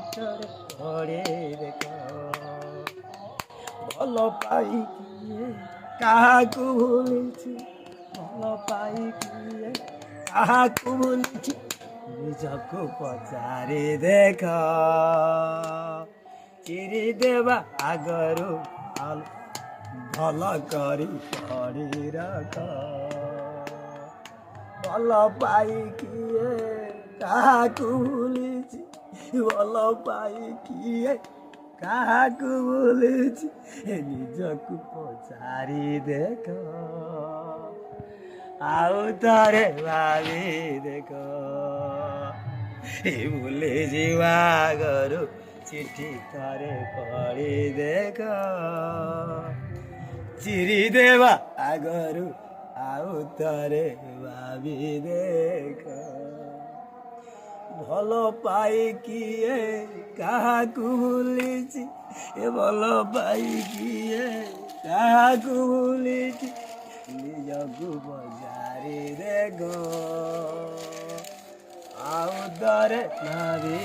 ଭିତରେ ପଡ଼େ ଦେଖ ଭଲ ପାଇ କିଏ କାହାକୁ ଭୁଲିଛି ଭଲ ପାଇ କିଏ କାହାକୁ ଭୁଲିଛି ନିଜକୁ ପଚାରି ଦେଖ ଚିରି ଦେବା ଆଗରୁ ଭଲ କରି ପଡ଼ି ରଖ ଭଲ ପାଇ କିଏ କାହାକୁ ଭୁଲିଛି ଭଲ ପାଇ କିଏ କାହାକୁ ଭୁଲିଛି ନିଜକୁ ପଚାରି ଦେଖ ଆଉ ଥରେ ଭାବି ଦେଖ ଭୁଲି ଯିବା ଆଗରୁ ଚିଠି ଥରେ ପଢ଼ି ଦେଖ ଚିରି ଦେବା ଆଗରୁ ଆଉ ଥରେ ଭାବି ଦେଖ ଭଲ ପାଇ କିଏ କାହାକୁ ଭୁଲିଛି ଭଲ ପାଇ କିଏ କାହାକୁ ଭୁଲିଛି ନିଜକୁ ପଚାରି ଦେଖ ଆଉ ଥରେ ଭାବି